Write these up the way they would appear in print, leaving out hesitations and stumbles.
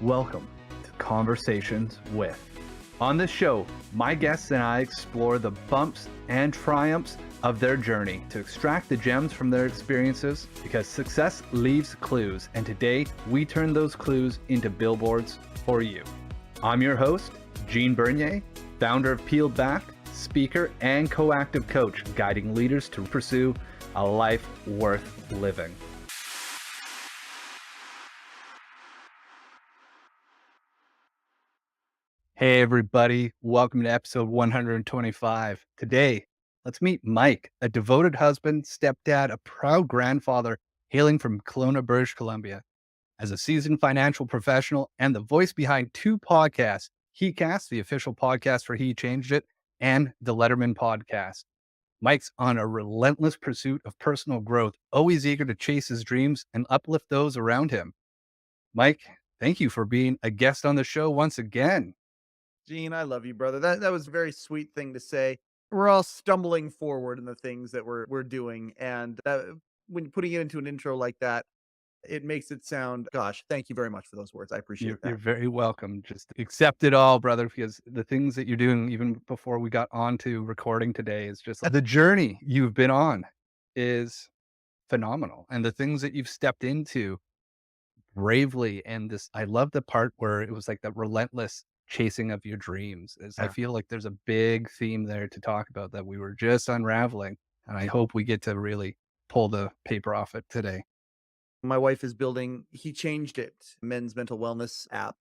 Welcome to Conversations with. On this show, my guests and I explore the bumps and triumphs of their journey to extract the gems from their experiences, because success leaves clues, and today we turn those clues into billboards for you. I'm your host, Gene Bernier, founder of Peeled Back, speaker and co-active coach, guiding leaders to pursue a life worth living. Hey everybody, welcome to episode 125. Today, let's meet Mike, a devoted husband, stepdad, a proud grandfather hailing from Kelowna, British Columbia. As a seasoned financial professional and the voice behind two podcasts, HeCast, the official podcast for He Changed It, and the Letterman Podcast. Mike's on a relentless pursuit of personal growth, always eager to chase his dreams and uplift those around him. Mike, thank you for being a guest on the show once again. Gene, I love you, brother. That was a very sweet thing to say. We're all stumbling forward in the things that we're doing, and when putting it into an intro like that, it makes it sound. Gosh, thank you very much for those words. I appreciate You're that. very welcome. Just accept it all, brother, because the things that you're doing, even before we got on to recording today, is just the journey you've been on is phenomenal. And the things that you've stepped into bravely. And this, I love the part where it was like that relentless chasing of your dreams. I Yeah. feel like there's a big theme there to talk about that we were just unraveling. And I hope we get to really pull the paper off it today. My wife is building. He changed it. Men's mental wellness app.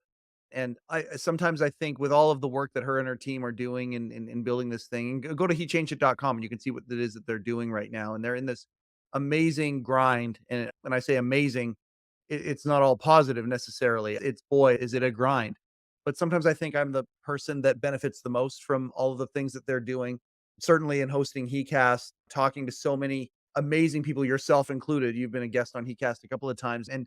And I sometimes I think with all of the work that her and her team are doing in building this thing, go to hechangeit.com and you can see what it is that they're doing right now. And they're in this amazing grind. And when I say amazing, it's not all positive necessarily. It's boy, is it a grind. But sometimes I think I'm the person that benefits the most from all of the things that they're doing. Certainly in hosting HeCast, talking to so many amazing people, yourself included. You've been a guest on HeCast a couple of times, and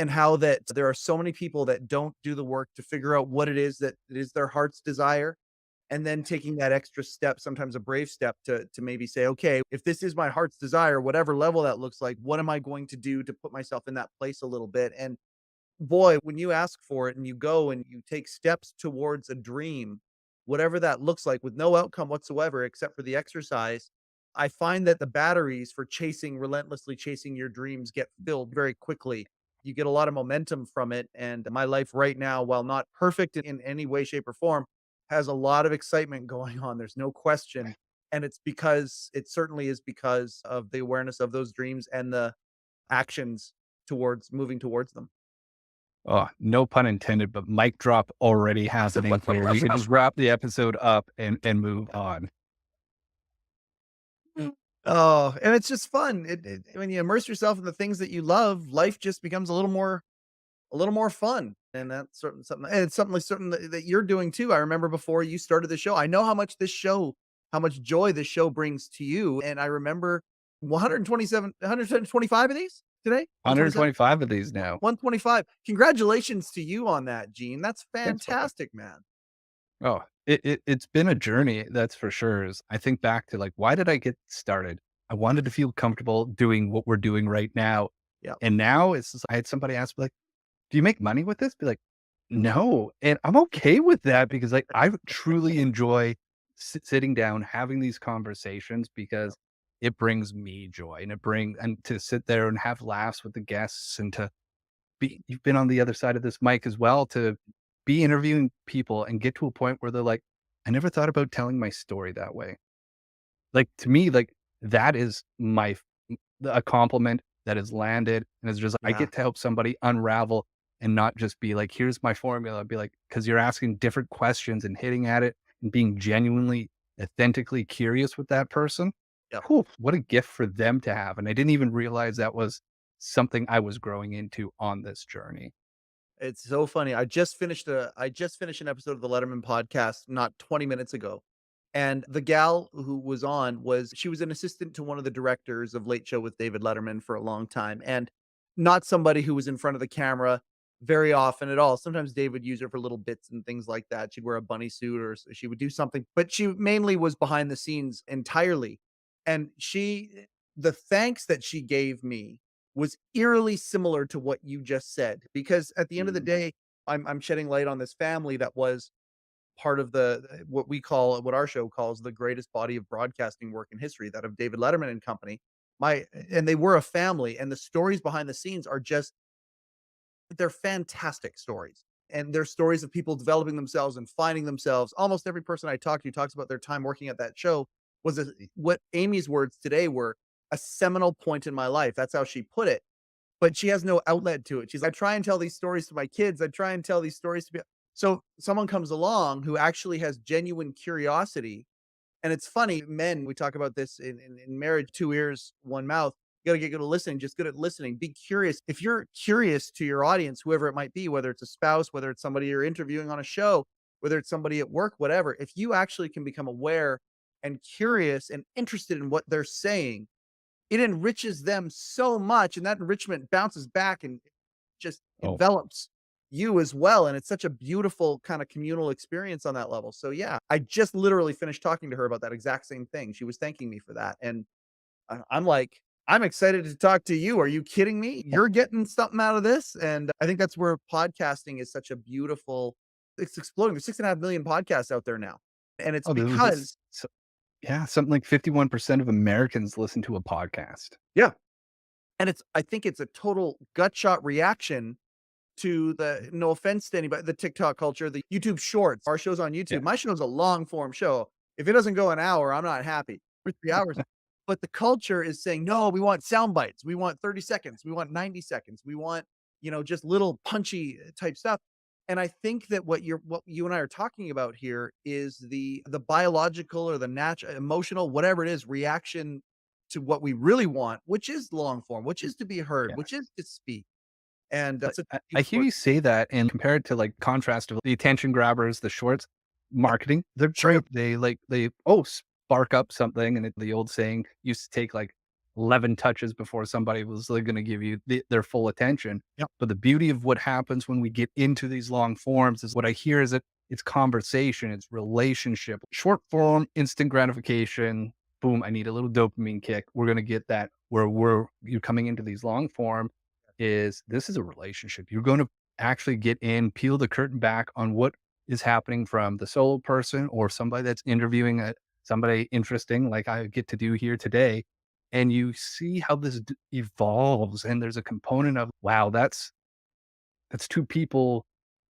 how that there are so many people that don't do the work to figure out what it is that it is their heart's desire, and then taking that extra step, sometimes a brave step, to maybe say, okay, if this is my heart's desire, whatever level that looks like, what am I going to do to put myself in that place a little bit? And boy, when you ask for it and you go and you take steps towards a dream, whatever that looks like, with no outcome whatsoever except for the exercise, I find that the batteries for relentlessly chasing your dreams get filled very quickly. You get a lot of momentum from it. And my life right now, while not perfect in any way, shape, or form, has a lot of excitement going on. There's no question. And it certainly is because of the awareness of those dreams and the actions towards moving towards them. Oh, no pun intended, but mic drop already happening here. We can just wrap the episode up and move on. Oh, and it's just fun. When you immerse yourself in the things that you love, life just becomes a little more fun. And that's something, and it's something that you're doing too. I remember before you started the show, I know how much joy this show brings to you. And I remember 125 of these today, 127, 125 of these now. 125. Congratulations to you on that, Gene. That's Thanks, brother. fantastic, man. Oh, it's been a journey, that's for sure. I think back to like, why did I get started? I wanted to feel comfortable doing what we're doing right now. Yeah. And now it's just, I had somebody ask me like, do you make money with this? Be like, no. And I'm okay with that because like, I truly enjoy sitting down, having these conversations because it brings me joy and to sit there and have laughs with the guests and to you've been on the other side of this mic as well, to be interviewing people and get to a point where they're like, I never thought about telling my story that way. Like to me, like that is a compliment that has landed. And it's just, I Yeah. get to help somebody unravel and not just be like, here's my formula. Be like, cause you're asking different questions and hitting at it and being genuinely, authentically curious with that person. Yeah. Whew, what a gift for them to have. And I didn't even realize that was something I was growing into on this journey. It's so funny. I just finished an episode of the Letterman podcast not 20 minutes ago. And the gal who was on she was an assistant to one of the directors of Late Show with David Letterman for a long time, and not somebody who was in front of the camera very often at all. Sometimes Dave would use her for little bits and things like that. She'd wear a bunny suit or she would do something, but she mainly was behind the scenes entirely. And the thanks that she gave me was eerily similar to what you just said, because at the end of the day, I'm shedding light on this family that was part of the what we call what our show calls the greatest body of broadcasting work in history, that of David Letterman and company. My and they were a family, and the stories behind the scenes are just they're fantastic stories. And they're stories of people developing themselves and finding themselves. Almost every person I talk to talks about their time working at that show was what Amy's words today were a seminal point in my life. That's how she put it. But she has no outlet to it. She's like, I try and tell these stories to my kids. I try and tell these stories to be so someone comes along who actually has genuine curiosity. And it's funny, men, we talk about this in marriage, two ears, one mouth. You gotta get good at listening, just good at listening. Be curious. If you're curious to your audience, whoever it might be, whether it's a spouse, whether it's somebody you're interviewing on a show, whether it's somebody at work, whatever, if you actually can become aware and curious and interested in what they're saying, it enriches them so much. And that enrichment bounces back and just Oh, envelops you as well, and it's such a beautiful kind of communal experience on that level. So, yeah, I just literally finished talking to her about that exact same thing. She was thanking me for that, and I'm like, "I'm excited to talk to you. Are you kidding me? You're getting something out of this?" And I think that's where podcasting is such a beautiful it's exploding. There's 6.5 million podcasts out there now, and it's oh, there was because this. So, yeah, something like 51% of Americans listen to a podcast. yeah, and it's I think it's a total gut shot reaction to the no offense to anybody, the TikTok culture, the YouTube Shorts. Our show's on Yeah. YouTube. My show's a long form show. If it doesn't go an hour, I'm not happy. For 3 hours. But the culture is saying, "No, we want sound bites. We want 30 seconds. We want 90 seconds. We want, just little punchy type stuff." And I think that what you and I are talking about here is the biological or the natural emotional, whatever it is, reaction to what we really want, which is long form, which is to be heard, which is to speak. And But that's a I hear beautiful you say that and compare it to, like, contrast of the attention grabbers, the shorts, yeah, marketing, they're sure. great. They spark up something, and the old saying used to take, like, 11 touches before somebody was, like, gonna give you their full attention. Yep. But the beauty of what happens when we get into these long forms is what I hear is that it's conversation, it's relationship. Short form, instant gratification, boom, I need a little dopamine kick. We're gonna get that where you're coming into these long form is this is a relationship. You're going to actually get in, peel the curtain back on what is happening from the solo person or somebody that's interviewing somebody interesting, like I get to do here today. And you see how this evolves. And there's a component of, wow, that's two people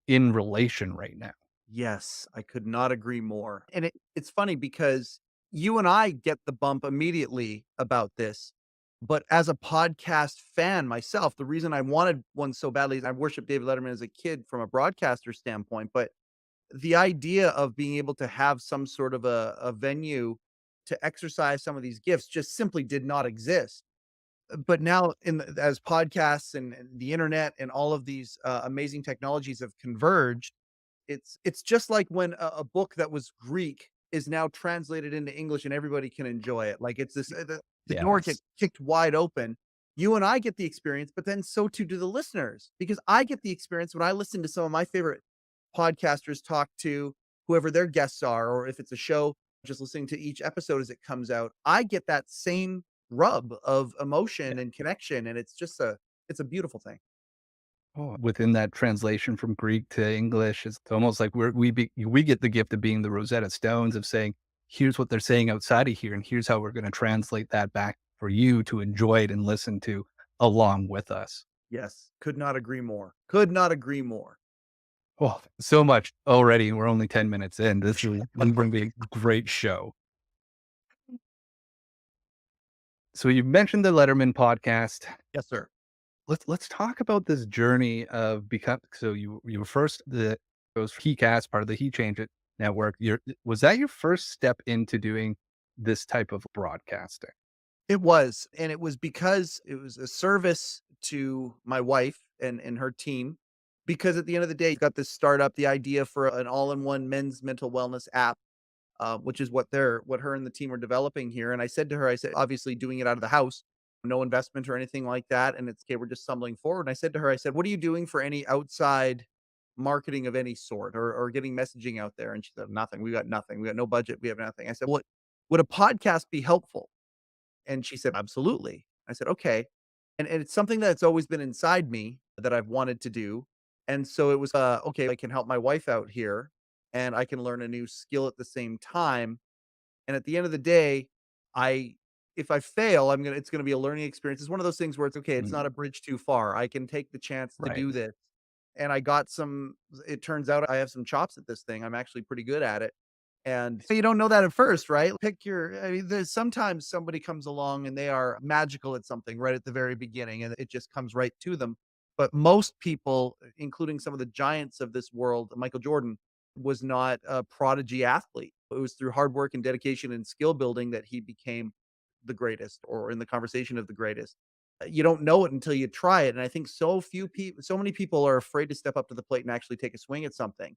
in relation right now. Yes, I could not agree more. And it's funny because you and I get the bump immediately about this. But as a podcast fan myself, the reason I wanted one so badly is I worshiped David Letterman as a kid from a broadcaster standpoint. But the idea of being able to have some sort of a venue to exercise some of these gifts just simply did not exist. But now as podcasts and the internet and all of these amazing technologies have converged, it's just like when a book that was Greek is now translated into English and everybody can enjoy it. Like it's this the door get Yes. kicked wide open. You and I get the experience, but then so too do the listeners because I get the experience when I listen to some of my favorite podcasters talk to whoever their guests are, or if it's a show, just listening to each episode as it comes out. I get that same rub of emotion and connection, and it's a beautiful thing. Oh, within that translation from Greek to English, it's almost like we get the gift of being the Rosetta Stones of saying, here's what they're saying outside of here, and here's how we're going to translate that back for you to enjoy it and listen to along with us. Yes, could not agree more. Could not agree more. Oh, so much already. We're only 10 minutes in. This is going to be a great show. So you mentioned the Letterman podcast. Yes, sir. Let's talk about this journey of become. So you were first the goes HeCast, part of the He Change It network. Was that your first step into doing this type of broadcasting? It was, and it was because it was a service to my wife and her team, because at the end of the day, you got this startup, the idea for an all-in-one men's mental wellness app, which is what her and the team are developing here, and I said to her, I said, "Obviously doing it out of the house, no investment or anything like that, and it's okay, we're just stumbling forward," and I said to her, I said, "What are you doing for any outside marketing of any sort or getting messaging out there?" And she said, "Nothing. We got nothing. We got no budget. We have nothing." I said, "What would a podcast be helpful?" And she said, "Absolutely." I said, "Okay." And it's something that's always been inside me that I've wanted to do. And so it was, okay, I can help my wife out here and I can learn a new skill at the same time. And at the end of the day, I if I fail, it's gonna be a learning experience. It's one of those things where it's okay, it's Mm, not a bridge too far. I can take the chance to right. do this. And I got some it turns out I have some chops at this thing. I'm actually pretty good at it. And so you don't know that at first, right? I mean, there's sometimes somebody comes along and they are magical at something right at the very beginning and it just comes right to them. But most people, including some of the giants of this world, Michael Jordan, was not a prodigy athlete. It was through hard work and dedication and skill building that he became the greatest or in the conversation of the greatest. You don't know it until you try it. And I think so many people are afraid to step up to the plate and actually take a swing at something,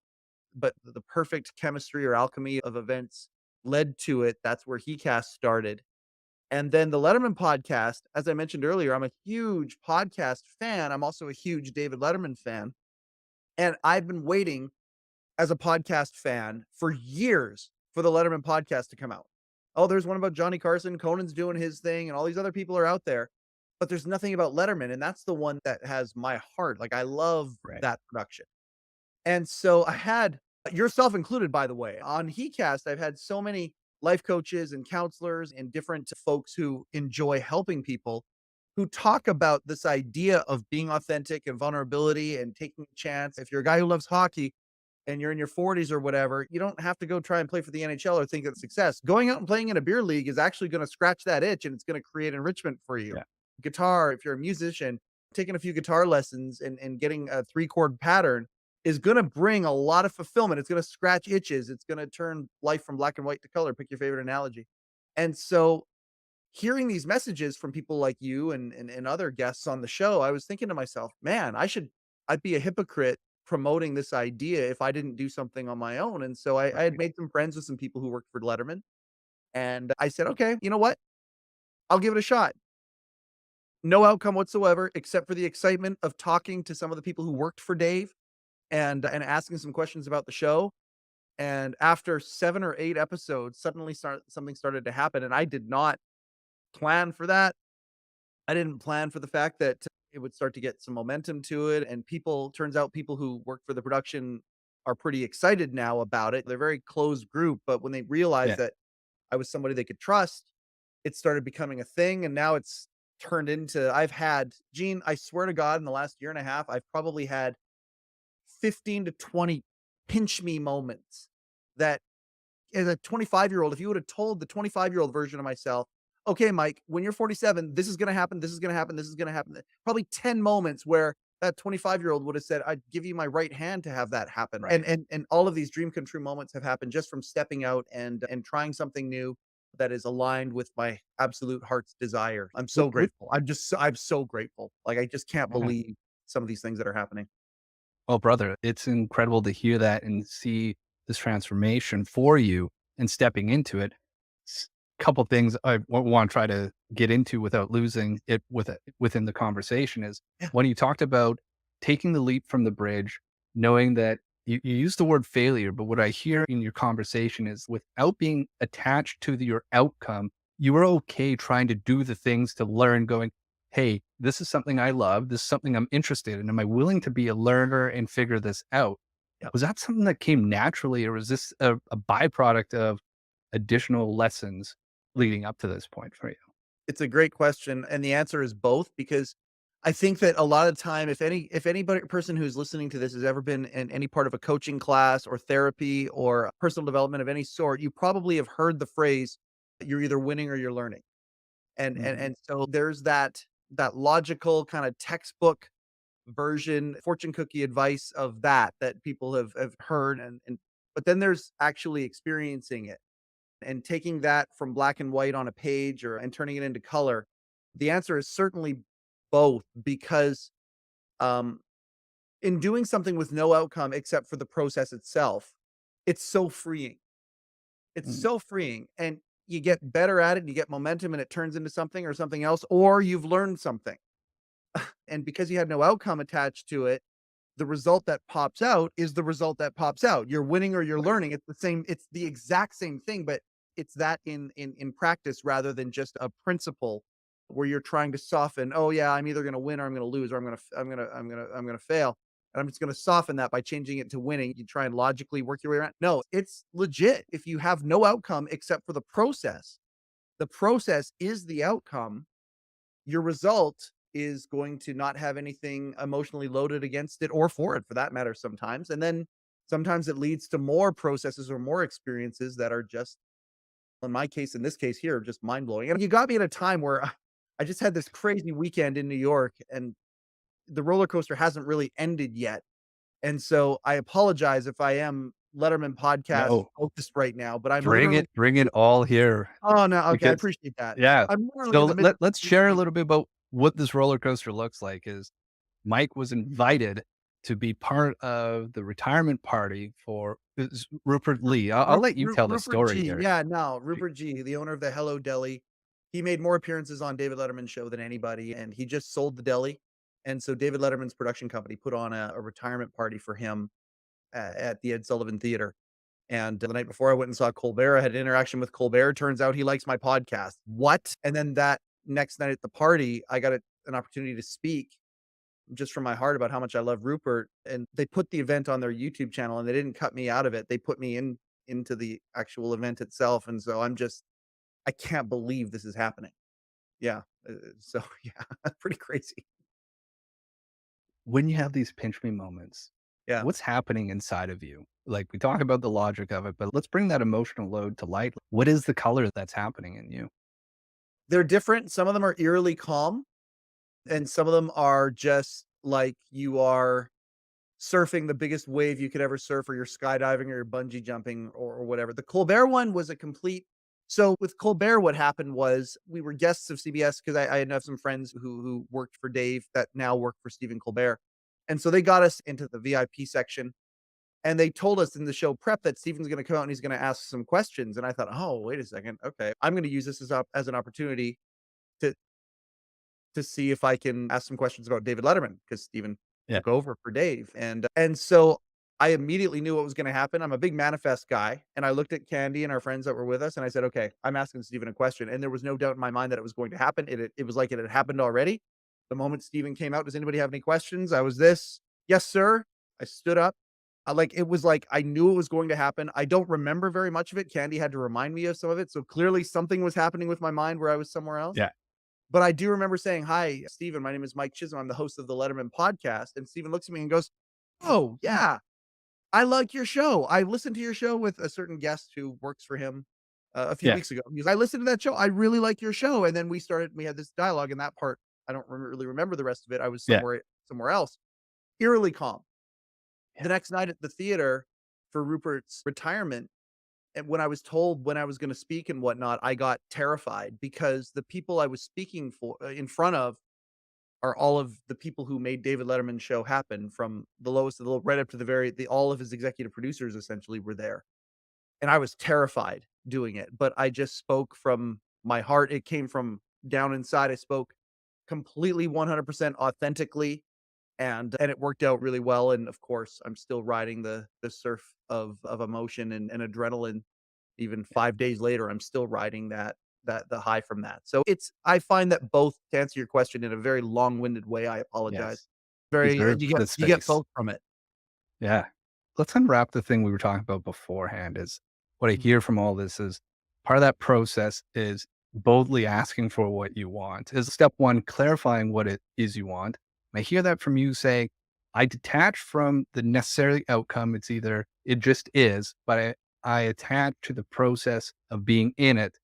but the perfect chemistry or alchemy of events led to it. That's where HeCast started. And then the Letterman podcast, as I mentioned earlier, I'm a huge podcast fan. I'm also a huge David Letterman fan. And I've been waiting as a podcast fan for years for the Letterman podcast to come out. Oh, there's one about Johnny Carson. Conan's doing his thing, and all these other people are out there. But there's nothing about Letterman. And that's the one that has my heart. Like, I love Right. that production. And so I had yourself included, by the way, on HeCast, I've had so many life coaches and counselors and different folks who enjoy helping people who talk about this idea of being authentic and vulnerability and taking a chance. If you're a guy who loves hockey and you're in your 40s or whatever, you don't have to go try and play for the NHL or think of success. Going out and playing in a beer league is actually going to scratch that itch and it's going to create enrichment for you. Yeah. Guitar, if you're a musician, taking a few guitar lessons and getting a 3 chord pattern is going to bring a lot of fulfillment. It's going to scratch itches. It's going to turn life from black and white to color. Pick your favorite analogy. And so hearing these messages from people like you and other guests on the show, I was thinking to myself, man, I'd be a hypocrite promoting this idea if I didn't do something on my own. And so I had Right. made some friends with some people who worked for Letterman. And I said, okay, you know what? I'll give it a shot. No outcome whatsoever, except for the excitement of talking to some of the people who worked for Dave and asking some questions about the show. And after 7 or 8 episodes, something started to happen, and I did not plan for that. I didn't plan for the fact that it would start to get some momentum to it, and people who work for the production are pretty excited now about it. They're a very closed group, but when they realized Yeah. that I was somebody they could trust, it started becoming a thing, and now it's turned into Gene, I swear to God, in the last year and a half, I've probably had 15 to 20 pinch me moments that as a 25-year-old, if you would have told the 25-year-old version of myself, okay, Mike, when you're 47, this is going to happen. This is going to happen. This is going to happen. Probably 10 moments where that 25-year-old would have said, I'd give you my right hand to have that happen. Right. And all of these dream come true moments have happened just from stepping out and trying something new that is aligned with my absolute heart's desire. I'm so Would grateful. I'm so grateful. Like, I just can't yeah. believe some of these things that are happening. Well, brother, it's incredible to hear that and see this transformation for you and stepping into it. Couple things I want to try to get into without losing it within the conversation is Yeah. when you talked about taking the leap from the bridge, knowing that you use the word failure, but what I hear in your conversation is without being attached to your outcome, you were okay trying to do the things to learn, going, hey, this is something I love. This is something I'm interested in. Am I willing to be a learner and figure this out? Yeah. Was that something that came naturally, or was this a byproduct of additional lessons leading up to this point for you? It's a great question, and the answer is both because I think that a lot of time, if anybody person who's listening to this has ever been in any part of a coaching class or therapy or personal development of any sort, you probably have heard the phrase, "You're either winning or you're learning." Mhm. And so there's that logical kind of textbook version, fortune cookie advice of that people have heard and but then there's actually experiencing it and taking that from black and white on a page or and turning it into color? The answer is certainly both because um, in doing something with no outcome except for the process itself, it's so freeing. It's Mm, so freeing, and you get better at it, and you get momentum, and it turns into something or something else, or you've learned something. And because you had no outcome attached to it, the result that pops out is the result that pops out. You're winning or you're right. learning. It's the exact same thing, but it's that in practice rather than just a principle where you're trying to soften, oh yeah, I'm either going to win or I'm going to lose or I'm going to fail. and I'm just going to soften that by changing it to winning. You try and logically work your way around. No, it's legit. If you have no outcome except for the process is the outcome. Your result is going to not have anything emotionally loaded against it or for it for that matter sometimes. And then sometimes it leads to more processes or more experiences that are just, in my case, in this case here, just mind blowing. And you got me at a time where I just had this crazy weekend in New York and the roller coaster hasn't really ended yet. And so I apologize if I am Letterman podcast No, focused right now, but I'm literally bring it all here oh, no, okay, I because appreciate that. yeah. I'm literally So in the midst let's of share a like little bit about what this roller coaster looks like. Is Mike was invited to be part of the retirement party for Rupert Lee. I'll let you tell the Rupert story G. here. Yeah, no, Rupert G, the owner of the Hello Deli. He made more appearances on David Letterman's show than anybody, and he just sold the deli. And so David Letterman's production company put on a retirement party for him at the Ed Sullivan Theater. And the night before I went and saw Colbert, I had an interaction with Colbert. Turns out he likes my podcast. What? And then that next night at the party, I got an opportunity to speak just from my heart about how much I love Rupert. And they put the event on their YouTube channel and they didn't cut me out of it. They put me into the actual event itself. And so I can't believe this is happening. Yeah. So yeah, pretty crazy. When you have these pinch me moments, Yeah. what's happening inside of you? Like we talk about the logic of it, but let's bring that emotional load to light. What is the color that's happening in you? They're different. Some of them are eerily calm and some of them are just like you are surfing the biggest wave you could ever surf, or you're skydiving, or you're bungee jumping, or whatever. The Colbert one was a complete. So with Colbert, what happened was we were guests of CBS because I had some friends who worked for Dave that now work for Stephen Colbert, and so they got us into the VIP section, and they told us in the show prep that Stephen's going to come out and he's going to ask some questions, and I thought, oh wait a second, okay, I'm going to use this as an opportunity to see if I can ask some questions about David Letterman because Steven Yeah. took over for Dave. And so I immediately knew what was going to happen. I'm a big manifest guy. And I looked at Candy and our friends that were with us and I said, okay, I'm asking Steven a question. And there was no doubt in my mind that it was going to happen. It was like it had happened already. The moment Steven came out, does anybody have any questions? I was this. Yes, sir. I stood up. Like it was like I knew it was going to happen. I don't remember very much of it. Candy had to remind me of some of it. So clearly something was happening with my mind where I was somewhere else. Yeah. But I do remember saying, "Hi, Steven. My name is Mike Chisholm. I'm the host of the Letterman Podcast." And Steven looks at me and goes, "Oh, yeah, I like your show. I listened to your show with a certain guest who works for him a few Yeah. weeks ago. He goes, I listened to that show. I really like your show." And then we had this dialogue, and that part, I don't really remember the rest of it. I was Yeah. somewhere else, eerily calm. Yeah. The next night at the theater for Rupert's retirement, and when I was told when I was going to speak and whatnot, I got terrified because the people I was speaking for in front of are all of the people who made David Letterman's show happen, from the lowest to the low, right up to the all of his executive producers essentially were there. And I was terrified doing it, but I just spoke from my heart. It came from down inside. I spoke completely 100% authentically, and it worked out really well. And of course, I'm still riding the surf of emotion and adrenaline. Even 5 days later, I'm still riding the high from that. So it's I find that both, to answer your question in a very long-winded way, I apologize. Yes. Very Deserves the you get space. both from it. Yeah. Let's unwrap the thing we were talking about beforehand is what I Mhm. hear from all this is part of that process is boldly asking for what you want. Is step one, clarifying what it is you want. I hear that from you say, I detach from the necessary outcome. It's either it just is, but I attach to the process of being in it.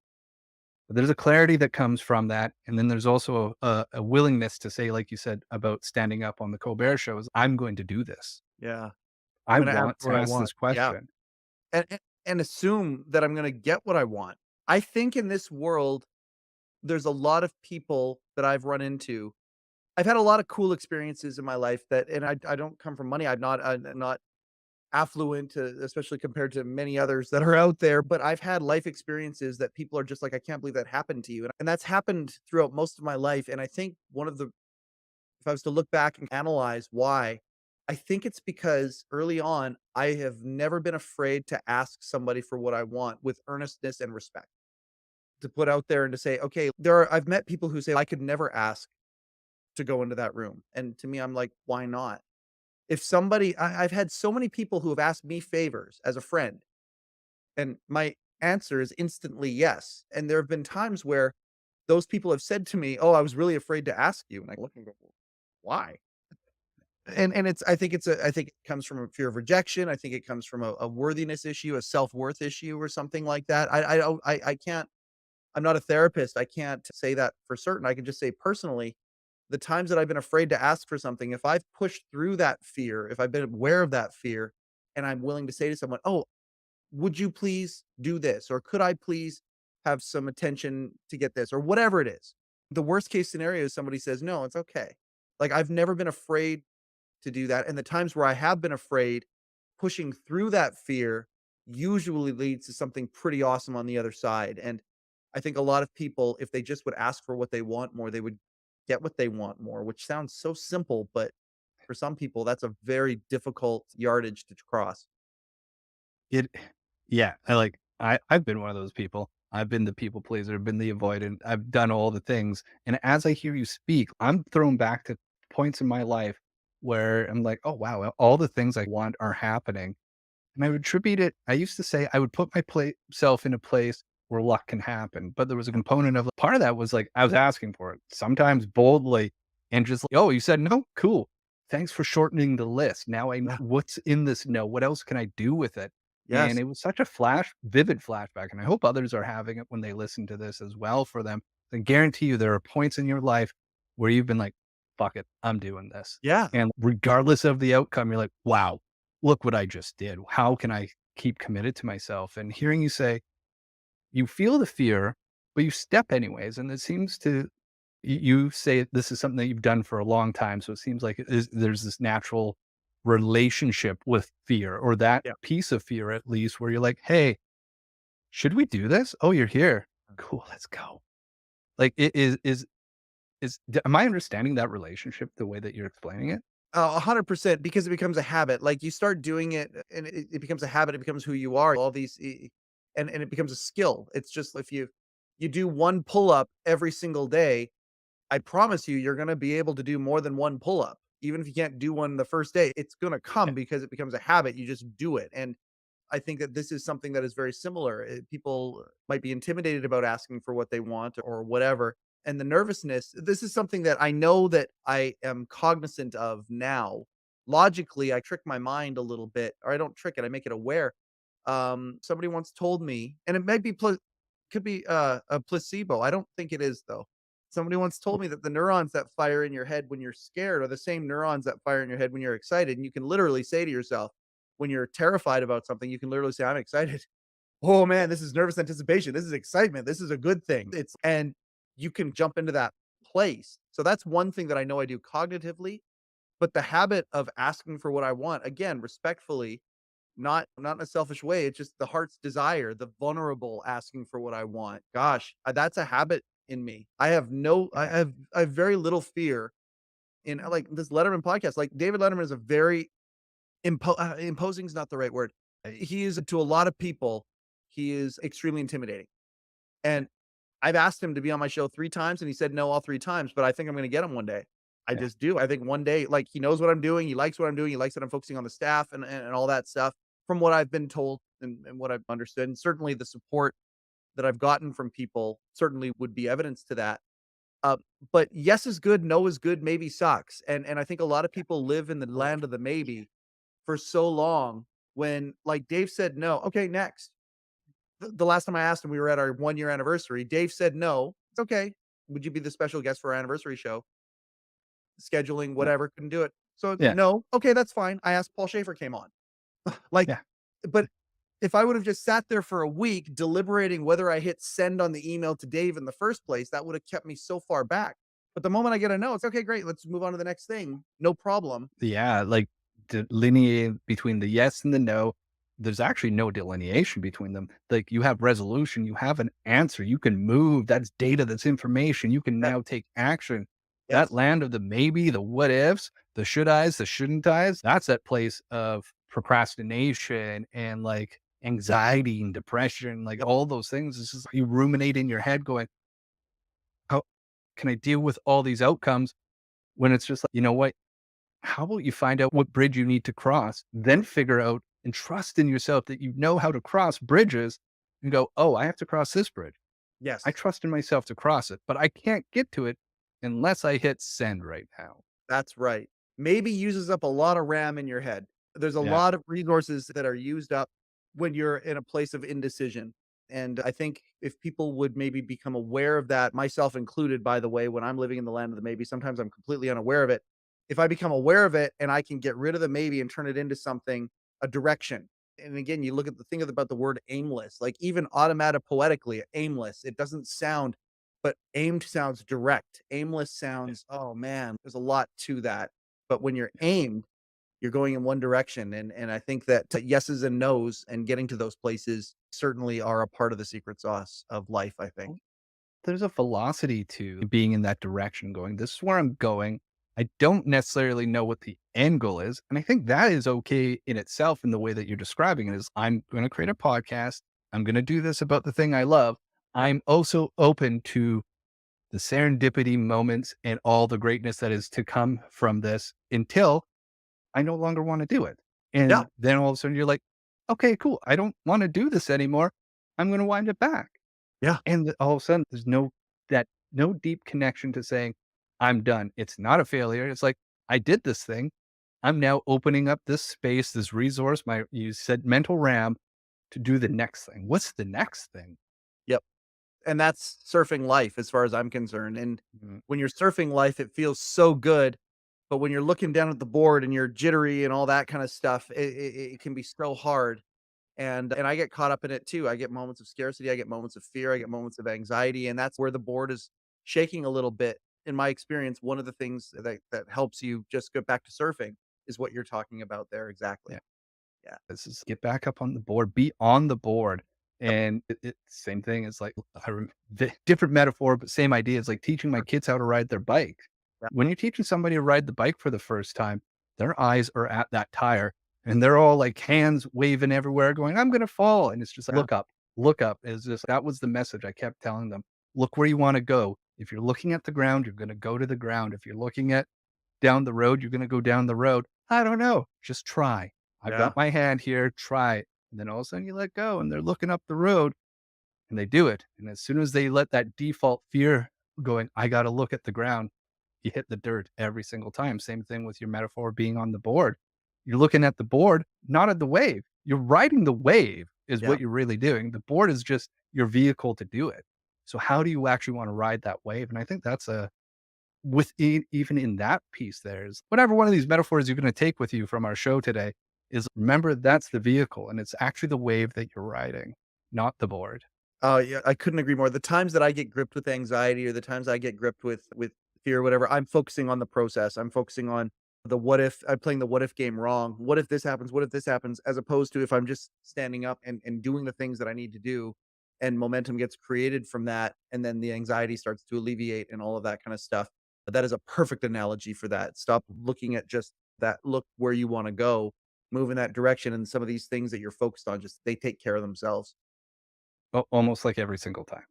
But there's a clarity that comes from that. And then there's also a willingness to say, like you said about standing up on the Colbert shows, I'm going to do this. Yeah. I'm I gonna ask want to what I ask want. this Yeah. question. And assume that I'm gonna get what I want. I think in this world, there's a lot of people that I've run into. I've had a lot of cool experiences in my life that, and I don't come from money. I'm not affluent, especially compared to many others that are out there. But I've had life experiences that people are just like, I can't believe that happened to you. And that's happened throughout most of my life. And I think if I was to look back and analyze why, I think it's because early on, I have never been afraid to ask somebody for what I want with earnestness and respect. To put out there and to say, okay, I've met people who say, I could never ask to go into that room. And to me, I'm like, why not? If somebody I've had so many people who have asked me favors as a friend, and my answer is instantly yes. And there have been times where those people have said to me, "Oh, I was really afraid to ask you." And I look and go, "Why?" And it's I think it comes from a fear of rejection. I think it comes from a worthiness issue, a self-worth issue or something like that. I can't I'm not a therapist. I can't say that for certain. I can just say personally, the times that I've been afraid to ask for something, if I've pushed through that fear, if I've been aware of that fear, and I'm willing to say to someone, "Oh, would you please do this?" Or could I please have some attention to get this? Or whatever it is. The worst case scenario is somebody says, "No, it's okay." Like I've never been afraid to do that. And the times where I have been afraid, pushing through that fear usually leads to something pretty awesome on the other side. And I think a lot of people, if they just would ask for what they want more, they would get what they want more, which sounds so simple, but for some people, that's a very difficult yardage to cross. It yeah, I've been one of those people. I've been the people pleaser, I've been the avoidant, I've done all the things, and as I hear you speak, I'm thrown back to points in my life where I'm like, "Oh, wow, all the things I want are happening." And I would attribute it I used to say I would put my self in a place where luck can happen, but there was a component of part of that was, like, I was asking for it, sometimes boldly and just like, "Oh, you said no? Cool. Thanks for shortening the list. Now Yeah. what's in this no? What else can I do with it?" And Yes. it was such a vivid flashback, and I hope others are having it when they listen to this as well for them. I guarantee you there are points in your life where you've been like, "Fuck it, I'm doing this." Yeah. And regardless of the outcome, you're like, "Wow, look what I just did. How can I keep committed to myself?" And hearing you say you feel the fear, but you step anyways. And it seems to you say this is something that you've done for a long time. So it seems like there's this natural relationship with fear or that Yeah. piece of fear, at least, where you're like, hey, should we do this? Oh, you're here. Cool. Let's go. Like am I understanding that relationship the way that you're explaining it? 100% because it becomes a habit. Like you start doing it and it becomes a habit. It becomes who you are. All these, and it becomes a skill. It's just if you do one pull up every single day, I promise you, you're going to be able to do more than one pull up. Even if you can't do one the first day, it's going to Yeah. come because it becomes a habit. You just do it. And I think that this is something that is very similar. People might be intimidated about asking for what they want or whatever. And the nervousness, this is something that I know that I am cognizant of now. Logically, I trick my mind a little bit, or I don't trick it, I make it aware. Somebody once told me, and it might be could be a placebo. I don't think it is though. Somebody once told me that the neurons that fire in your head when you're scared are the same neurons that fire in your head when you're excited. And you can literally say to yourself, when you're terrified about something, you can literally say, "I'm excited." "Oh man, this is nervous anticipation. This is excitement. This is a good thing." And you can jump into that place. So that's one thing that I know I do cognitively, but the habit of asking for what I want, again, respectfully, not in a selfish way. It's just the heart's desire, the vulnerable asking for what I want. Gosh, that's a habit in me. Yeah. I have very little fear in like this Letterman podcast. Like David Letterman is a very imposing is not the right word. He is to a lot of people, he is extremely intimidating. Yeah. And I've asked him to be on my show 3 times and he said no all 3 times, but I think I'm gonna get him one day. I Yeah. just do. I think one day, like, he knows what I'm doing, he likes what I'm doing, he likes that I'm focusing on the staff and all that stuff from what I've been told and what I've understood. And certainly the support that I've gotten from people certainly would be evidence to that. Uh, but yes is good, no is good, maybe sucks. And I think a lot of people live in the Oh, land of the yeah. maybe for so long when, like, Dave said no. Okay, next. The last time I asked him, we were at our 1-year anniversary. Dave said no. It's okay. Would you be the special guest for our anniversary show? Scheduling, No. whatever, couldn't do it. So Yeah. no. Okay, that's fine. I asked Paul Schaefer came on. Like, Yeah. but if I would have just sat there for a week deliberating whether I hit send on the email to Dave in the first place, that would have kept me so far back. But the moment I get a no, it's okay, great. Let's move on to the next thing. No problem. Yeah, like, delineate between the yes and the no. There's actually no delineation between them. Like, you have resolution, you have an answer, you can move, that's data, that's information, you can Yeah, now take action. That yes. land of the maybe, the what ifs, the should I's, the shouldn't I's, that's that place of procrastination and, like, anxiety and depression, like, Yep. all those things. It's just you ruminate in your head going, "How can I deal with all these outcomes?" When it's just like, "You know what? How about you find out what bridge you need to cross, then figure out and trust in yourself that you know how to cross bridges and go, oh, I have to cross this bridge. I Yes. trust in myself to cross it, but I can't get to it unless I hit send right now. That's right. Maybe uses up a lot of RAM in your head. There's a Yeah. lot of resources that are used up when you're in a place of indecision. And I think if people would maybe become aware of that, myself included, by the way, when I'm living in the land of the maybe, sometimes I'm completely unaware of it. If I become aware of it and I can get rid of the maybe and turn it into something, a direction. And again, you look at the thing about the word aimless, like even automatic poetically, aimless, it doesn't sound, but aimed sounds direct. Aimless Yeah. sounds, oh man, there's a lot to that. But when you're aimed, you're going in one direction. And I think that yeses and nos and getting to those places certainly are a part of the secret sauce of life, I think. There's a velocity to being in that direction, going, this is where I'm going. I don't necessarily know what the end goal is. And I think that is okay in itself in the way that you're describing it is I'm going to create a podcast. I'm going to do this about the thing I love. Yep. I'm also open to the serendipity moments and all the greatness that is to come from this until I no longer want to do it. Yeah. And then all of a sudden you're like, okay, cool. I don't want to do this anymore. I'm going to wind it back. Yeah. And all of a sudden, there's no deep connection to saying, "I'm done." It's not a failure. It's like, "I did this thing. I'm now opening up this space, this resource, my" you said mental RAM, to do the next thing. What's the next thing? Yep. And that's surfing life as far as I'm concerned. And Mhm. when you're surfing life, it feels so good. But when you're looking down at the board and you're jittery and all that kind of stuff, it can be so hard. And I get caught up in it too. I get moments of scarcity, I get moments of fear, I get moments of anxiety, and that's where the board is shaking a little bit. In my experience, one of the things that helps you just get back to surfing is what you're talking about there. Yeah. Exactly. Yeah. This is get back up on the board, be on the board. Yep. And same thing. It's like different metaphor, but same idea. It's like teaching my kids how to ride their bike. Yep. When you're teaching somebody to ride the bike for the first time, their eyes are at that tire and they're all like hands waving everywhere, going, I'm going to fall. And it's just like, Yeah. look up. Is just that was the message I kept telling them. Look where you want to go. If you're looking at the ground, you're going to go to the ground. If you're looking at down the road, you're going to go down the road. I don't know. Just try. I've Yeah. got my hand here. Try it. And then all of a sudden you let go and they're looking up the road and they do it. And as soon as they let that default fear going, I got to look at the ground, you hit the dirt every single time. Same thing with your metaphor being on the board. You're looking at the board, not at the wave. You're riding the wave, is Yeah. what you're really doing. The board is just your vehicle to do it. So, how do you actually want to ride that wave? And I think that's a within even in that piece there's whatever one of these metaphors you're going to take with you from our show today is remember that's the vehicle and it's actually the wave that you're riding, not the board. Oh, yeah, I couldn't agree more. The times that I get gripped with anxiety or the times I get gripped with fear or whatever, I'm focusing on the process. I'm focusing on the what if. I'm playing the what if game wrong. What if this happens? What if this happens? As opposed to if I'm just standing up and doing the things that I need to do and momentum gets created from that and then the anxiety starts to alleviate and all of that kind of stuff. That is a perfect analogy for that. Stop looking at just that, look where you want to go, move in that direction, and some of these things that you're focused on just they take care of themselves. Almost like every single time,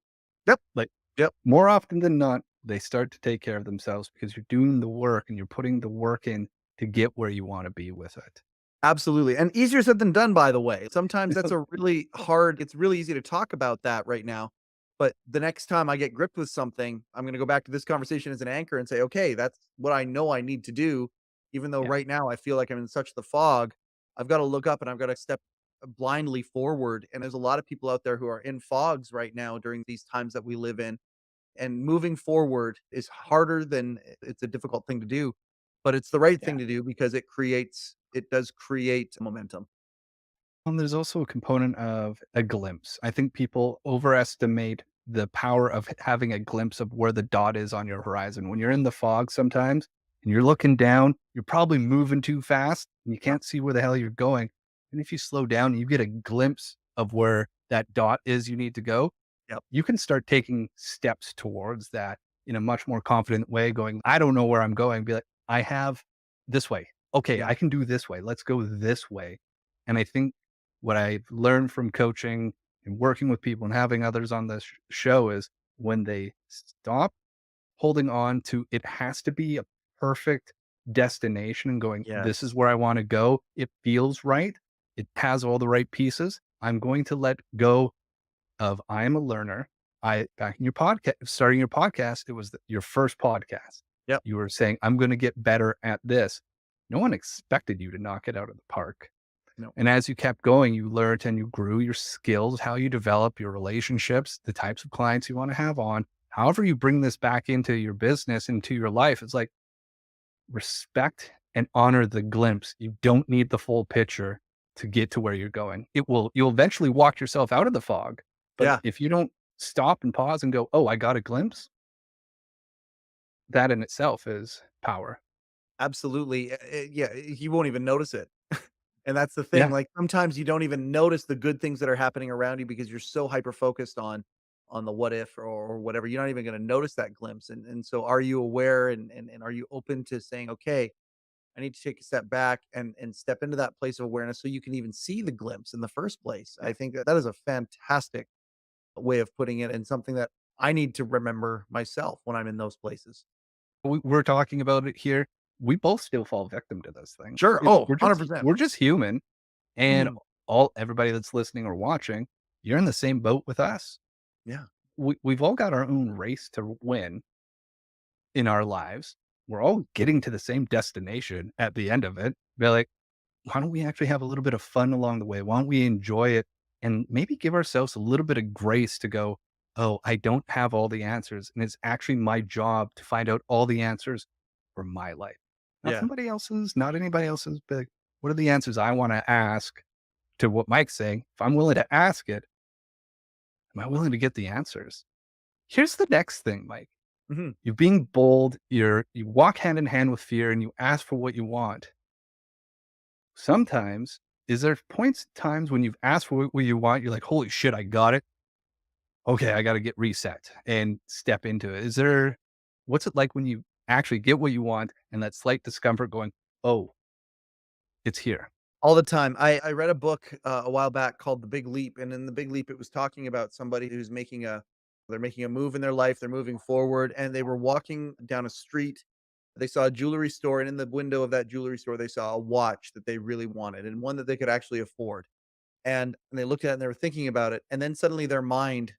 Yep. like Yep. more often than not they start to take care of themselves because you're doing the work and you're putting the work in to get where you want to be with it. Absolutely, and easier said than done, by the way. Sometimes that's a really hard it's really easy to talk about that right now, but the next time I get gripped with something, I'm gonna go back to this conversation as an anchor and say, "Okay, that's what I know I need to do, even though Yeah. right now I feel like I'm in such the fog. I've gotta look up and I've gotta step blindly forward," and there's a lot of people out there who are in fogs right now during these times that we live in, and moving forward is harder than it's a difficult thing to do, but it's the right Yeah. thing to do because it does create momentum. There's also a component of a glimpse. I think people overestimate the power of having a glimpse of where the dot is on your horizon. When you're in the fog sometimes and you're looking down, you're probably moving too fast and you Yep, can't see where the hell you're going. And if you slow down and you get a glimpse of where that dot is you need to go, yep, you can start taking steps towards that in a much more confident way, going, I don't know where I'm going. Be like, I have this way. Okay, yeah, I can do this way. Let's go this way. And I think what I've learned from coaching and working with people and having others on this show is when they stop holding on to it has to be a perfect destination and going, this is Yes. where I want to go. It feels right. It has all the right pieces. I'm going to let go of I am a learner. I back in your podcast, starting your podcast, it was your first podcast. Yep. You were saying, I'm going to get better at this. No one expected you to knock it out of the park. No. And as you kept going, you learned and you grew your skills, how you develop your relationships, the types of clients you want to have on. However, you bring this back into your business, into your life, it's like respect and honor the glimpse. You don't need the full picture to get to where you're going. You'll eventually walk yourself out of the fog. But Yeah. if you don't stop and pause and go, oh, I got a glimpse, that in itself is power. Absolutely. Yeah, you won't even notice it. And that's the thing, Yeah. like, sometimes you don't even notice the good things that are happening around you because you're so hyper focused on the what if or whatever. You're not even gonna notice that glimpse, and so are you aware and are you open to saying, "Okay, I need to take a step back and step into that place of awareness so you can even see the glimpse in the first place." I Yeah. think that that is a fantastic way of putting it and something that I need to remember myself when I'm in those places. We're talking about it here. We both still fall victim to those things. Sure. Oh, We're 100%. just human, and Mhm. everybody that's listening or watching, you're in the same boat with us. Yeah. We've all got our own race to win in our lives. We're all getting to the same destination at the end of it. Be like, why don't we actually have a little bit of fun along the way? Why don't we enjoy it and maybe give ourselves a little bit of grace to go, oh, I don't have all the answers. And it's actually my job to find out all the answers for my life. Not Yeah. somebody else's, not anybody else's, but what are the answers I want to ask to what Mike's saying? If I'm willing to ask it, am I willing to get the answers? Here's the next thing, Mike. Mhm. You're being bold, you walk hand in hand with fear and you ask for what you want. Sometimes, is there points, times when you've asked for what you want, you're like, holy shit, I got it. Okay, I got to get reset and step into it. What's it like when you actually get what you want and that slight discomfort going, oh, it's here? All the time. I read a book, a while back called The Big Leap, and in The Big Leap, it was talking about somebody who's making a they're making a move in their life, they're moving forward, and they were walking down a street. They saw a jewelry store, and in the window of that jewelry store, they saw a watch that they really wanted and one that they could actually afford. And they looked at it and they were thinking about it, and then suddenly their mind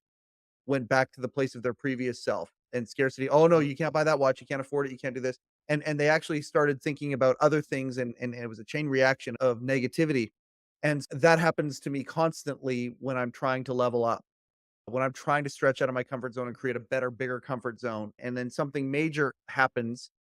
went back to the place of their previous self and scarcity. "Oh, no, you can't buy that watch, you can't afford it, you can't do this." And they actually started thinking about other things and it was a chain reaction of negativity. And that happens to me constantly when I'm trying to level up, when I'm trying to stretch out of my comfort zone and create a better, bigger comfort zone. And then something major happens.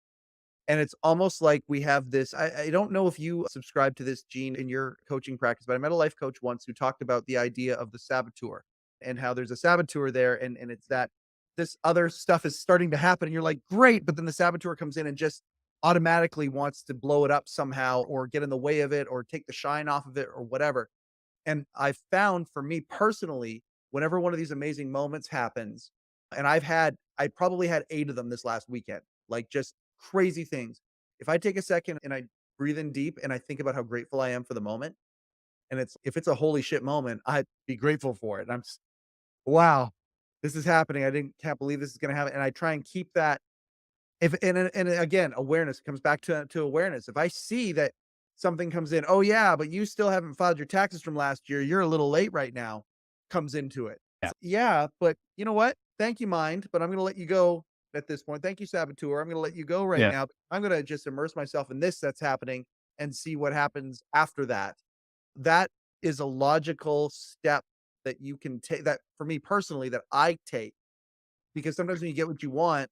And it's almost like we have this. I don't know if you subscribe to this gene in your coaching practice, but I met a life coach once who talked about the idea of the saboteur and how there's a saboteur there. And it's that this other stuff is starting to happen. And you're like, great. But then the saboteur comes in and just automatically wants to blow it up somehow or get in the way of it or take the shine off of it or whatever. And I found for me personally, whenever one of these amazing moments happens, and I probably had 8 of them this last weekend, like just crazy things. If I take a second and I breathe in deep and I think about how grateful I am for the moment, and if it's a holy shit moment, I'd be grateful for it. Wow, this is happening. Can't believe this is gonna happen. And I try and keep that if and again, awareness comes back to awareness. If I see that something comes in, "Oh, yeah, but you still haven't filed your taxes from last year. You're a little late right now," comes into it. Yeah. Yeah, but you know what? Thank you, mind, but I'm gonna let you go at this point. Thank you, saboteur. I'm gonna let you go right Yeah. now. I'm gonna just immerse myself in this that's happening and see what happens after that. That is a logical step that you can take that for me personally that I take because sometimes when you get what you want,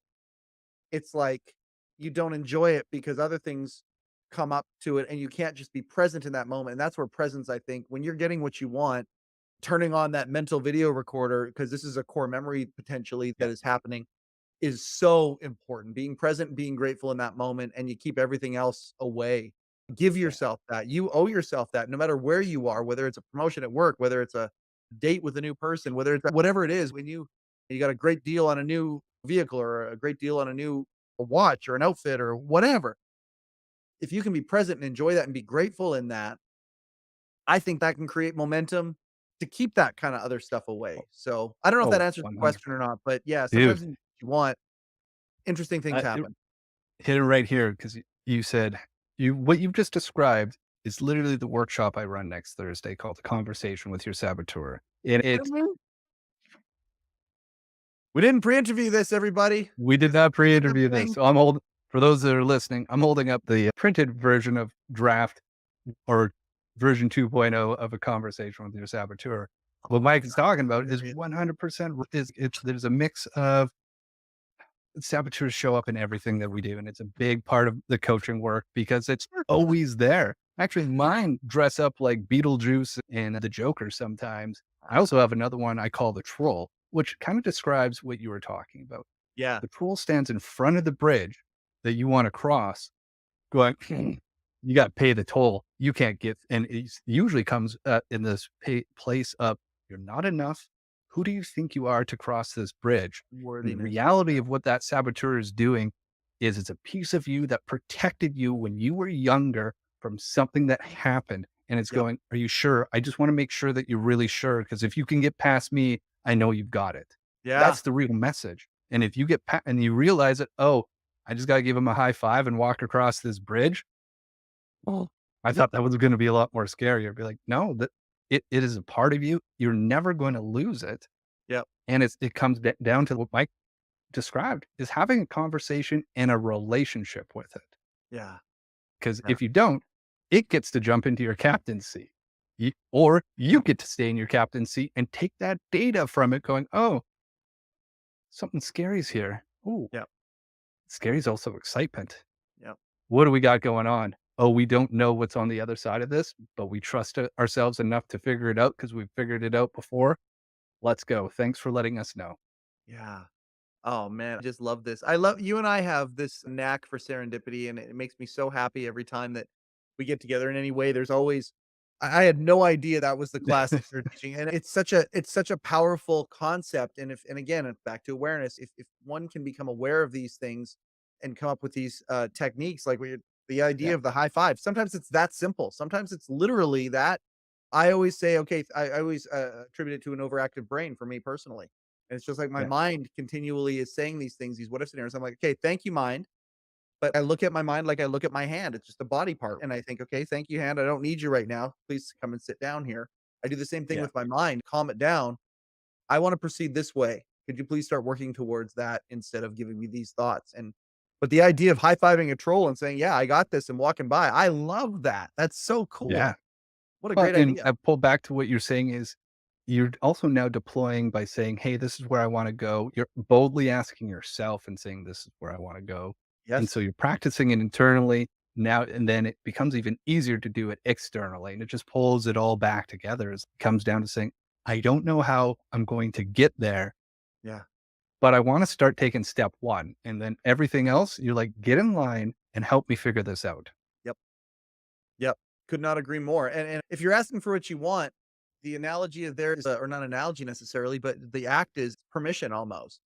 it's like you don't enjoy it because other things come up to it and you can't just be present in that moment. And that's where presence, I think, when you're getting what you want, turning on that mental video recorder, because this is a core memory potentially Yeah. that is happening, is so important. Being present and being grateful in that moment, and you keep everything else away. Give Yeah. yourself that. You owe yourself that no matter where you are, whether it's a promotion at work, whether it's a date with a new person, whether it's whatever it is, when you got a great deal on a new vehicle or a great deal on a new watch or an outfit or whatever. If you can be present and enjoy that and be grateful in that, I think that can create momentum to keep that kind of other stuff away. So I don't know if that Oh, answers the question 100. or not, but yeah, Dude, sometimes when you want interesting things it happen. hit it right here because You said what you've just described is literally the workshop I run next Thursday called The Conversation with Your Saboteur. And it's Mhm. We didn't pre-interview this, everybody. we did This is not a pre-interview this. thing. So I'm holding for those that are listening, I'm holding up the printed version of draft or version 2.0 of A Conversation with Your Saboteur. Oh What my Mike is god, talking about is hilarious. 100% is it's there's a mix of saboteurs show up in everything that we do, and it's a big part of the coaching work because it's always there. Actually, mine dress up like Beetlejuice and the Joker sometimes. I also have another one I call the Troll, which kind of describes what you were talking about. Yeah, The Troll stands in front of the bridge that you want to cross, going, you got to pay the toll. You can't get, and it usually comes in this place of you're not enough. Who do you think you are to cross this bridge? And the worthiness. reality of what that saboteur is doing is it's a piece of you that protected you when you were younger from something that happened. And it's Yep. going, are you sure? I just want to make sure that you're really sure. Because if you can get past me, I know you've got it. Yeah. That's the real message. And if you get and you realize it, oh, I just got to give him a high five and walk across this bridge. Oh, I thought that was going to be a lot more scary. I'd be like, no, that it is a part of you. You're never going to lose it. Yep. And it comes down to what Mike described is having a conversation and a relationship with it. Yeah. Because Yeah. if you don't, it gets to jump into your captain's seat. Or you get to stay in your captain's seat and take that data from it going, oh, something scary's here. Oh, Yep. scary is also excitement. Yep. What do we got going on? Oh, we don't know what's on the other side of this, but we trust ourselves enough to figure it out because we've figured it out before. Let's go. Thanks for letting us know. Yeah. Oh man, I just love this. I love you and I have this knack for serendipity, and it makes me so happy every time that we get together in any way. There's always I had no idea that was the class that you're teaching. And it's such a powerful concept. And if and again, back to awareness, if one can become aware of these things and come up with these techniques, like the idea Yeah. of the high five, sometimes it's that simple. Sometimes it's literally that. I always say, okay, I always attribute it to an overactive brain for me personally. And it's just like my Yeah. mind continually is saying these things, these what if scenarios. I'm like, okay, thank you, mind. But I look at my mind like I look at my hand. It's just a body part. And I think, okay, thank you, hand. I don't need you right now. Please come and sit down here. I do the same thing Yeah. with my mind, calm it down. I want to proceed this way. Could you please start working towards that instead of giving me these thoughts? And but the idea of high fiving a troll and saying, yeah, I got this and walking by, I love that. That's so Yeah. cool. What a Well, great and idea. I pull back to what you're saying is you're also now deploying by saying, hey, this is where I want to go. You're boldly asking yourself and saying, this is where I want to go. And so Yes. you're practicing it internally now, and then it becomes even easier to do it externally. And it just pulls it all back together. It comes down to saying, I don't know how I'm going to get there, Yeah. but I want to start taking step one. And then everything else, you're like, get in line and help me figure this out. Yep. Yep. Could not agree more. And if you're asking for what you want, the analogy of there is, or not analogy necessarily, but the act is permission almost.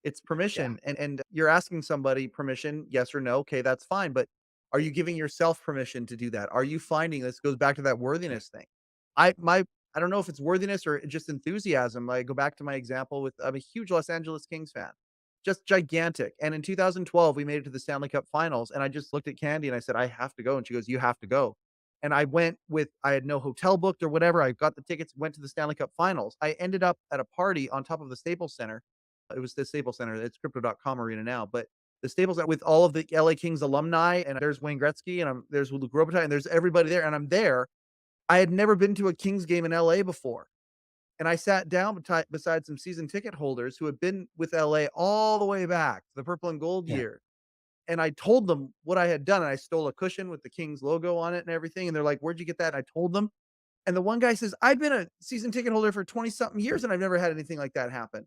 It's Yeah. permission. And you're asking somebody permission, yes or no. Okay, that's fine. But are you giving yourself permission to do that? Are you finding this goes back to that Yeah. worthiness thing? I don't know if it's worthiness or just enthusiasm. I go back to my example with I'm a huge Los Angeles Kings fan. Just gigantic. And in 2012, we made it to the Stanley Cup Finals. And I just looked at Candy and I said, I have to go. And she goes, you have to go. And I went with I had no hotel booked or whatever. I got the tickets, went to the Stanley Cup Finals. I ended up at a party on top of the Staples Center. It was the Staples Center. It's Crypto.com arena now, but the Staples Center with all of the LA Kings alumni, and there's Wayne Gretzky, and there's Luc Robitaille, and there's everybody there, and I'm there. I had never been to a Kings game in LA before, and I sat down beside some season ticket holders who had been with LA all the way back to the purple and gold Yeah. year. And I told them what I had done, and I stole a cushion with the Kings logo on it and everything. And they're like, "Where'd you get that?" And I told them. And the one guy says, "I've been a season ticket holder for 20 something years, and I've never had anything like that happen."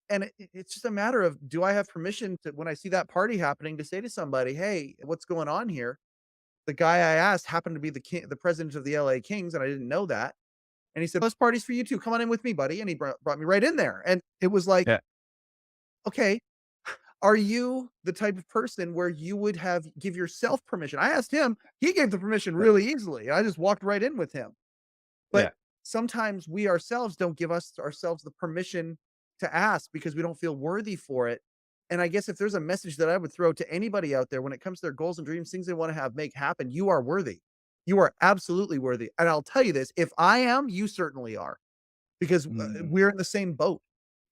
And it's just a matter of do I have permission to when I see that party happening to say to somebody, "Hey, what's going on here?" The guy I asked happened to be the president of the LA Kings, and I didn't know that. And he said, "This party's for you too. Come on in with me, buddy." And he brought me right in there. And it was like, Yeah. okay, are you the type of person where you would have give yourself permission? I asked him, he gave the permission Yeah. really easily. I just walked right in with him. But Yeah. sometimes we ourselves don't give ourselves the permission to ask because we don't feel worthy for it. And I guess if there's a message that I would throw to anybody out there when it comes to their goals and dreams, things they want to have make happen, you are worthy. You are absolutely worthy. And I'll tell you this, if I am, you certainly are, because Mm, we're in the same boat.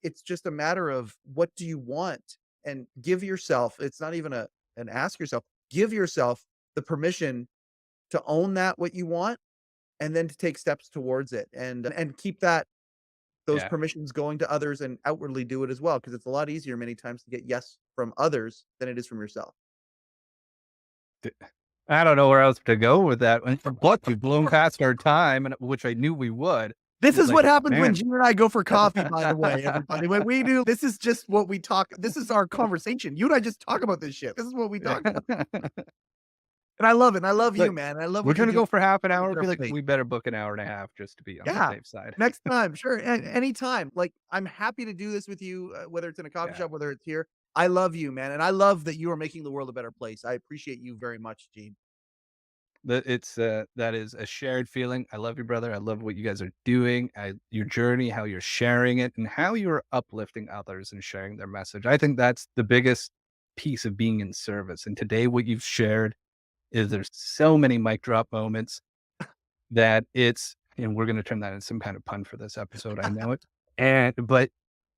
It's just a matter of what do you want, and give yourself, it's not even an ask yourself, give yourself the permission to own that what you want, and then to take steps towards it, and keep that those yeah. permissions going to others, and outwardly do it as well, because it's a lot easier many times to get yes from others than it is from yourself. D I don't know where else to go with that. And plus, we've blown past our time, and which I knew we would. This It's is like, what happens when man. Gene and I go for coffee, by the way, everybody. When we do this is just what we talk, this is our conversation. You and I just talk about this shit. This is what we talk about. And I love it, and I love you, Look, man. I love we're what you're gonna doing. go for half an On hour, your be like, plate. "We better book an hour and a half just to be on the Yeah. safe side." Next time, sure, anytime. Like, I'm happy to do this with you, whether it's in a coffee Yeah. shop, whether it's here. I love you, man, and I love that you are making the world a better place. I appreciate you very much, Gene. That is a shared feeling. I love you, brother. I love what you guys are doing. Your journey, how you're sharing it, and how you're uplifting others and sharing their message. I think that's the biggest piece of being in service. And today, what you've shared is there's so many mic drop moments that and we're going to turn that into some kind of pun for this episode. I know it. But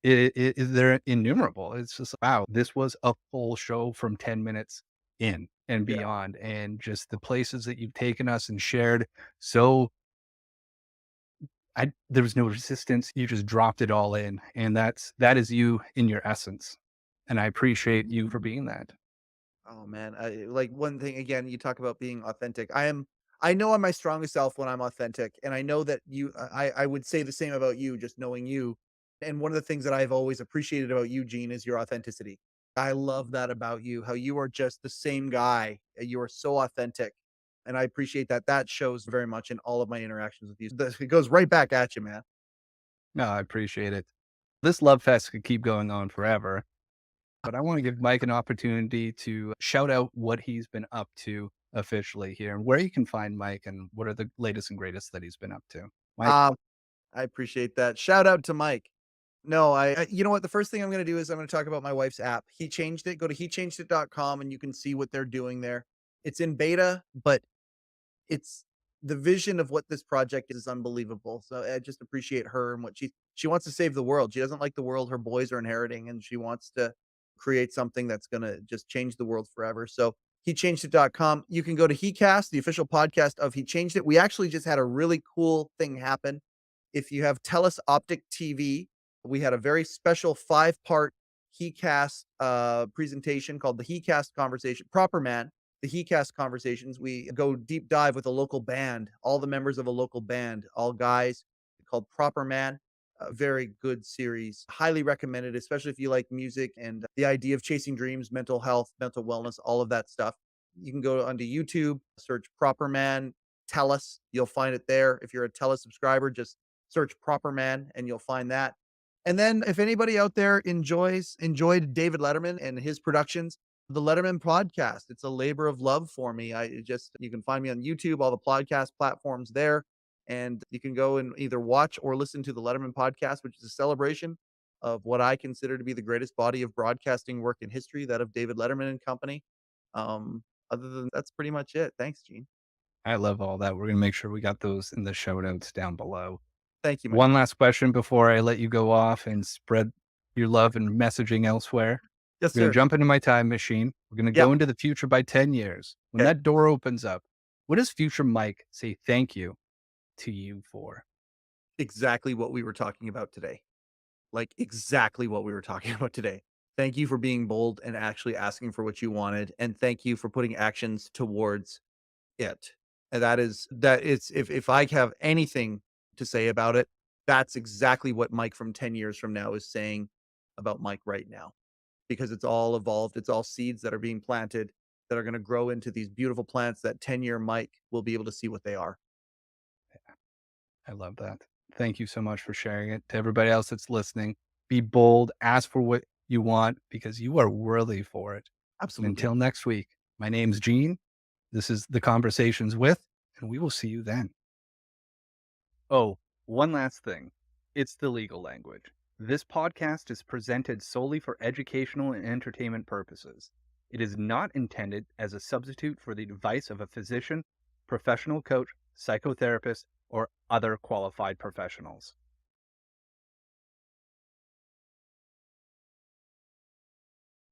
they're innumerable. It's just, wow, this was a full show from 10 minutes in and Yeah. beyond. And just the places that you've taken us and shared. So there was no resistance. You just dropped it all in. And that is you in your essence. And I appreciate you for being that. Oh man, like one thing again, you talk about being authentic. I know I'm my strongest self when I'm authentic, and I know that I would say the same about you, just knowing you. And one of the things that I've always appreciated about you, Gene, is your authenticity. I love that about you, how you are just the same guy. You are so authentic. And I appreciate that. That shows very much in all of my interactions with you. It goes right back at you, man. No, I appreciate it. This love fest could keep going on forever. But I want to give Mike an opportunity to shout out what he's been up to officially here and where you can find Mike and what are the latest and greatest that he's been up to. Mike, Um, I appreciate that. Shout out to Mike. No, you know what? The first thing I'm gonna do is I'm gonna talk about my wife's app. He changed it. Go to hechangedit.com and you can see what they're doing there. It's in beta, but it's the vision of what this project is unbelievable. So I just appreciate her and what she wants to save the world. She doesn't like the world her boys are inheriting, and she wants to create something that's gonna just change the world forever. So hechangedit.com. You can go to HeCast, the official podcast of He Changed It. We actually just had a really cool thing happen. If you have TELUS Optic TV, we had a very special 5-part HeCast presentation called the HeCast Conversation. Proper Man, the HeCast Conversations. We go deep dive with a local band, all the members of a local band, all guys, called Proper Man. A very good series. Highly recommended, especially if you like music and the idea of chasing dreams, mental health, mental wellness, all of that stuff. You can go onto YouTube, search Proper Man, TELUS. You'll find it there. If you're a TELUS subscriber, just search Proper Man and you'll find that. And then if anybody out there enjoyed David Letterman and his productions, the Letterman Podcast. It's a labor of love for me. You can find me on YouTube, all the podcast platforms there, and you can go and either watch or listen to the Letterman Podcast, which is a celebration of what I consider to be the greatest body of broadcasting work in history, that of David Letterman and Company. Other than that's pretty much it. Thanks, Gene. I love all that. We're going to make sure we got those in the show notes down below. Thank you, my One friend. last question before I let you go off and spread your love and messaging elsewhere. Yes, We're going to sir. jump into my time machine. We're going to Yeah. go into the future by 10 years. When Okay. that door opens up, what does future Mike say thank you to you for? Exactly what we were talking about today. Like exactly what we were talking about today. Thank you for being bold and actually asking for what you wanted. And thank you for putting actions towards it. And that is if I have anything to say about it, that's exactly what Mike from 10 years from now is saying about Mike right now. Because it's all evolved. It's all seeds that are being planted that are going to grow into these beautiful plants that 10-year Mike will be able to see what they are. I love that. Thank you so much for sharing it. To everybody else that's listening, be bold, ask for what you want because you are worthy for it. And Absolutely. until next week, my name's Gene. This is The Conversations With, and we will see you then. Oh, one last thing. It's the legal language. This podcast is presented solely for educational and entertainment purposes. It is not intended as a substitute for the advice of a physician, professional coach, psychotherapist, or other qualified professionals.